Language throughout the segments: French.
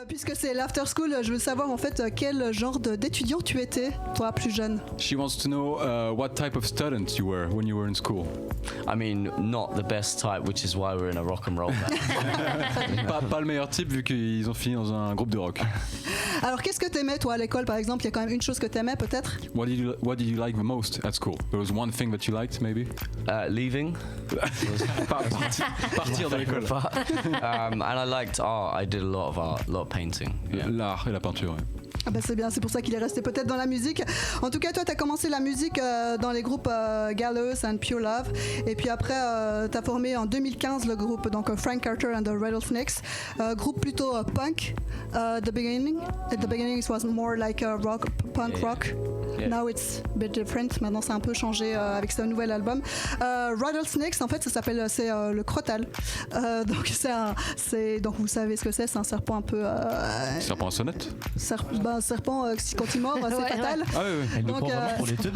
Puisque c'est l'after school, je veux savoir en fait quel genre d'étudiant tu étais, toi, plus jeune. She wants to know what type of student you were when you were in school. I mean, not the best type, which is why we're in a rock and roll band. Pas le meilleur type vu qu'ils ont fini dans un groupe de rock. Alors qu'est-ce que t'aimais toi à l'école par exemple? Il y a quand même une chose que t'aimais peut-être? What did you like the most at school? There was one thing that you liked maybe? Leaving. Partir de l'école. And I liked art. I did a lot of art, a lot of painting. Yeah. L'art et la peinture. Ouais. Ah bah c'est bien, c'est pour ça qu'il est resté peut-être dans la musique. En tout cas, toi, t'as commencé la musique dans les groupes Gallows and Pure Love. Et puis après, t'as formé en 2015 le groupe donc Frank Carter and the Rattlesnakes. Groupe plutôt punk. At the beginning it was more like rock, punk rock. Yeah. Now it's a bit different. Maintenant, c'est un peu changé avec ce nouvel album. Rattlesnakes, en fait, ça s'appelle le crottal. Donc vous savez ce que c'est un serpent un peu. Serpent à sonnette. Un serpent quand il mord c'est fatal. Ah oui. Donc, pour les deux.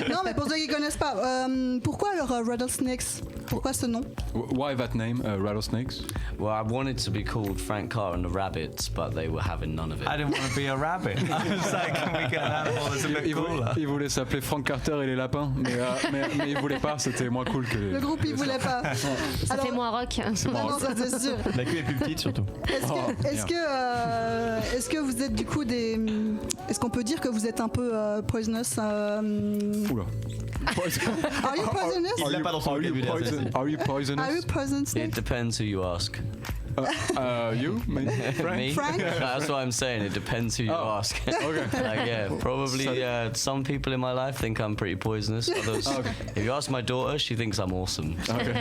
non mais pour ceux qui connaissent pas, pourquoi alors Rattlesnakes? Pourquoi ce nom? Why that name, Rattlesnakes? Well, I wanted to be called Frank Carter and the Rabbits, but they were having none of it. I didn't want to be a rabbit. I was like, can we get an animal that's a bit cooler? Il voulait s'appeler Frank Carter et les lapins, mais il voulait pas, c'était moins cool que les... Le groupe il voulait pas. Ça fait moins rock. Non, ça c'est sûr. La queue est plus petite surtout. Est-ce que vous êtes du coup des... Est-ce qu'on peut dire que vous êtes un peu poisonous? Oula. Are you poisonous? Il l'a pas dans son vocabulaire. Are you poisonous? Are you poisonous? It depends who you ask. You? Frank? Me? Frank? That's what I'm saying. It depends who you ask. Okay. Like, yeah, probably some people in my life think I'm pretty poisonous. Others, if you ask my daughter, she thinks I'm awesome. Okay.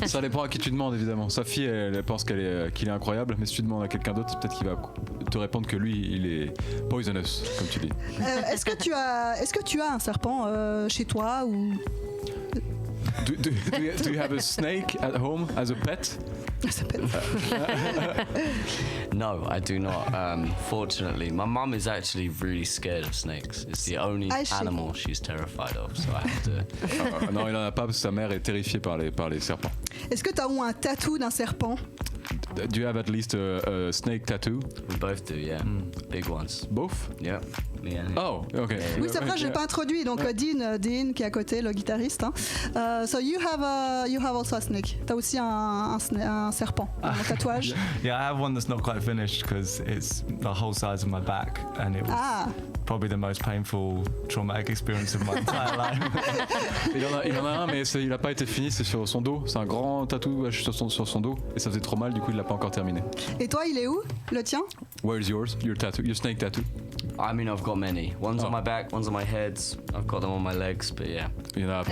Ça dépend à qui tu demandes évidemment. Sa fille, elle pense qu'il est incroyable, mais si tu demandes à quelqu'un d'autre, peut-être qu'il va te répondre que lui, il est poisonous, comme tu dis. Est-ce que tu as un serpent chez toi ou... Do you have a snake at home as a pet? No, I do not. Fortunately, my mum is actually really scared of snakes. It's the only animal she's terrified of, so I have to. Non, il en a pas parce que sa mère est terrifiée par les serpents. Est-ce que tu as un tatou d'un serpent? Do you have at least a snake tattoo? We both do, yeah. Big ones. Both? Yeah. Yeah. Oh, okay. Oui, c'est vrai, je l'ai pas introduit. Donc Dean qui est à côté, le guitariste. Hein. So you have also a snake. T'as aussi un serpent, un tatouage. Yeah, I have one that's not quite finished because it's the whole size of my back, and it was probably the most painful, traumatic experience of my entire life. Il en a un, mais il a pas été fini. C'est sur son dos. C'est un grand tatouage sur son dos, et ça faisait trop mal. Du coup, il l'a pas encore terminé. Et toi, il est où, le tien? Where is yours? Your tattoo? Your snake tattoo? I mean, I've got many. One's on my back, one's on my head. I've got them on my legs, but yeah. Il y en a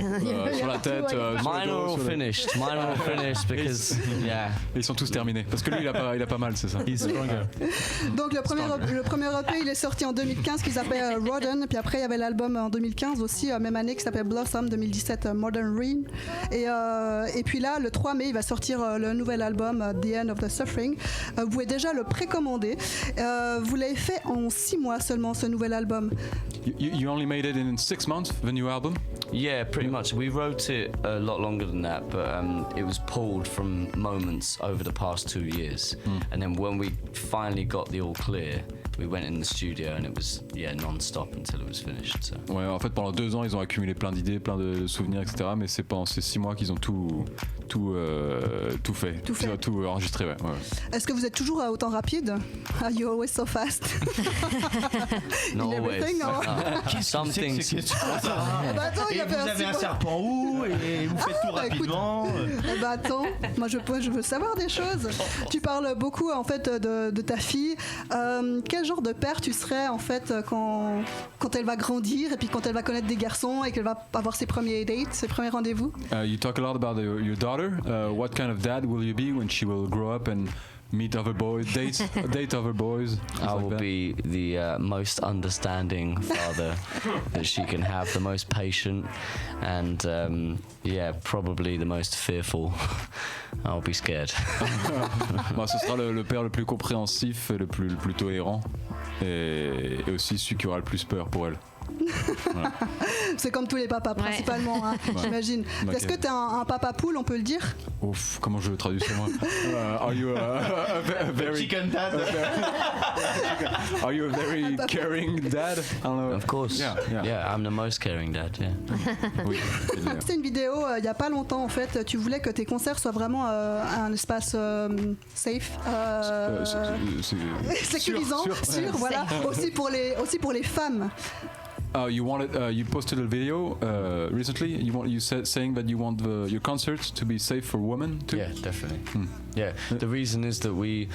sur la tête. Mine are all finished. Mine are all finished because, yeah. Ils sont tous terminés. Parce que lui, il a pas mal, c'est ça. He's stronger. Donc le premier EP, il est sorti en 2015 qui s'appelle Rodden. Puis après, il y avait l'album en 2015 aussi, même année, qui s'appelle Blossom 2017, Modern Rain. Et puis là, le 3 mai, il va sortir le nouvel album The End of the Suffering. Vous pouvez déjà le précommander. Vous l'avez fait en 6 mois seulement, ce nouvel album. You only made it in 6 months, the new album? Yeah, pretty much. We wrote it a lot longer than that, but it was pulled from moments over the past 2 years. And then when we finally got the all clear, we went in the studio and it was non-stop until it was finished. So. Ouais, en fait pendant 2 ans ils ont accumulé plein d'idées, plein de souvenirs, etc. Mais c'est pendant ces 6 mois qu'ils ont tout fait, tout enregistré. Ouais. Est-ce que vous êtes toujours autant rapide? Are you always so fast? Not always. Some things. Attends, vous avez un serpent où et vous faites tout rapidement. Attends, moi je veux savoir des choses. Tu parles beaucoup en fait de ta fille. Quel genre de père tu serais en fait quand elle va grandir et puis quand elle va connaître des garçons et qu'elle va avoir ses premiers dates, ses premiers rendez-vous? You talk a lot about your daughter. What kind of dad will you be when she will grow up and meet other boys, date other boys? I will be the most understanding father that she can have, the most patient, and probably the most fearful. I'll be scared. Ce sera le père le plus compréhensif et le plus tolérant, et aussi celui qui aura le plus peur pour elle. C'est comme tous les papas, principalement, hein, j'imagine. Est-ce que t'es un papa poule, on peut le dire? Ouf, comment je traduis ça moi? Are you a very Chicken dad. Are you a very caring dad? I don't know. Of course. Yeah. I'm the most caring dad. Yeah. Oui. C'était une vidéo il y a pas longtemps en fait. Tu voulais que tes concerts soient vraiment un espace safe, sécurisant, sûr, voilà. Aussi pour les femmes. You posted a video recently. You said saying that you want your concerts to be safe for women too. Yeah, definitely. Yeah, the reason is that we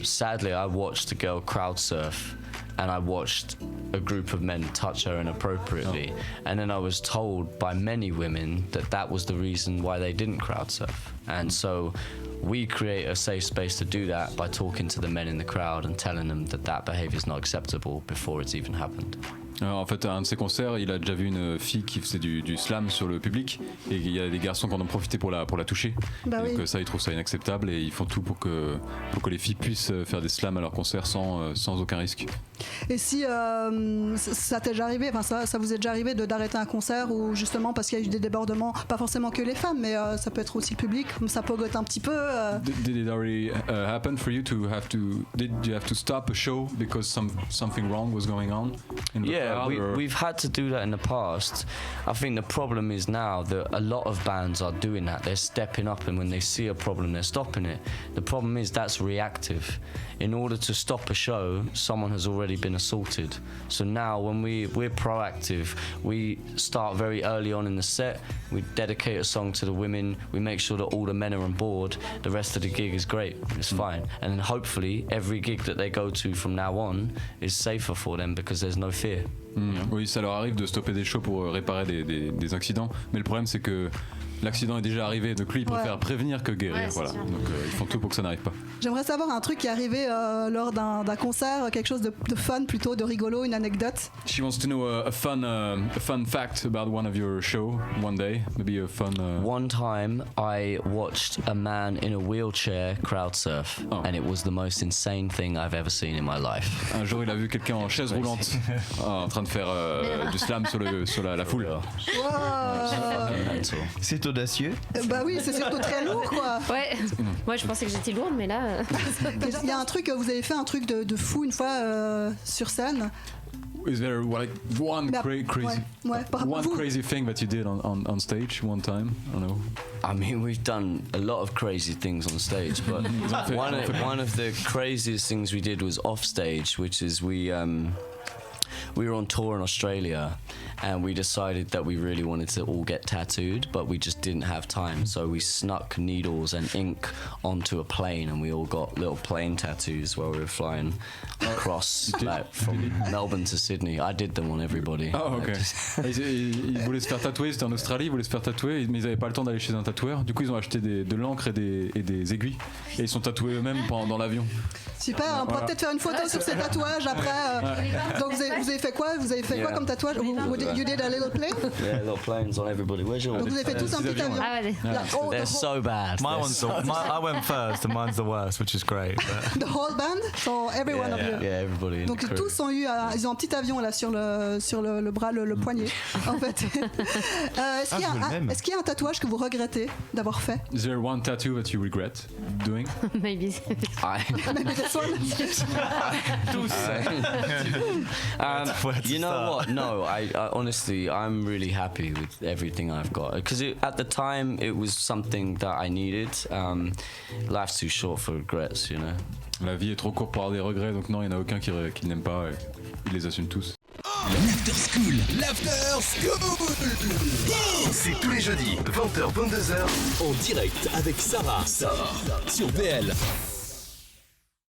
sadly I watched a girl crowd surf, and I watched a group of men touch her inappropriately, and then I was told by many women that was the reason why they didn't crowd surf, and so we create a safe space to do that by talking to the men in the crowd and telling them that behavior is not acceptable before it's even happened. Alors, en fait, à un de ses concerts, il a déjà vu une fille qui faisait du slam sur le public, et il y a des garçons qui en ont profité pour la toucher. Donc ça, ils trouvent ça inacceptable, et ils font tout pour que les filles puissent faire des slams à leur concert sans aucun risque. Et si ça t'est déjà arrivé, enfin ça vous est déjà arrivé d'arrêter un concert ou justement parce qu'il y a eu des débordements, pas forcément que les femmes, mais ça peut être aussi le public, comme ça pogote un petit peu. Did it already happen for you did you have to stop a show because something wrong was going on in the crowd? We've had to do that in the past. I think the problem is now that a lot of bands are doing that. They're stepping up, and when they see a problem, they're stopping it. The problem is that's reactive. In order to stop a show, someone has already been assaulted. So now when we're proactive, we start very early on in the set, we dedicate a song to the women, we make sure that all the men are on board, the rest of the gig is great, it's fine. And then hopefully every gig that they go to from now on is safer for them because there's no fear. Oui, ça leur arrive de stopper des shows pour réparer des accidents, mais le problème c'est que l'accident est déjà arrivé, donc lui il préfère prévenir que guérir. Voilà. Donc ils font tout pour que ça n'arrive pas. J'aimerais savoir un truc qui est arrivé lors d'un concert, quelque chose de fun plutôt, de rigolo, une anecdote. She wants to know a fun fact about one of your show one day, maybe a fun. One time I watched a man in a wheelchair crowd surf, and it was the most insane thing I've ever seen in my life. Un jour il a vu quelqu'un en chaise roulante en train de faire du slam sur la foule. C'est audacieux. Bah oui, c'est surtout très lourd quoi. Ouais, moi je pensais que j'étais lourde, mais là. Il y a un truc, vous avez fait un truc de fou une fois sur scène. Is there like one crazy thing that you did on stage one time? I don't know. I mean, we've done a lot of crazy things on stage, but one of the craziest things we did was off stage, which is we were on tour in Australia, and we decided that we really wanted to all get tattooed, but we just didn't have time. So we snuck needles and ink onto a plane, and we all got little plane tattoos while we were flying across, like from Melbourne to Sydney. I did them on everybody. Oh, ok. Ils voulaient se faire tatouer, c'était en Australie, ils voulaient se faire tatouer, mais ils n'avaient pas le temps d'aller chez un tatoueur. Du coup, ils ont acheté de l'encre et des aiguilles, et ils sont tatoués eux-mêmes dans l'avion. Super, on pourrait peut-être faire une photo sur ces tatouages après. Donc vous avez fait quoi? Vous avez fait quoi comme tatouage? You did a little plane? Yeah, little planes on everybody. Where's yours? Donc vous avez fait tous un petit avion. Ah ouais. They're so bad. I went first, and mine's the worst, which is great. The whole band? So every one of you? Yeah, everybody in Donc the crew. tous ont eu ils ont un petit avion là sur le bras, le poignet en fait. Est-ce qu'il y a un tatouage que vous regrettez d'avoir fait? Is there one tattoo that you regret doing? Maybe. Maybe this one? You know what? No, I honestly, I'm really happy with everything I've got. Because at the time, it was something that I needed. Life's too short for regrets, you know. La vie est trop courte pour avoir des regrets, donc non, il n'y en a aucun qui n'aime pas, et il les assume tous. L'After School. C'est tous les jeudis, 20h-22h, en direct avec Sarah sur VL.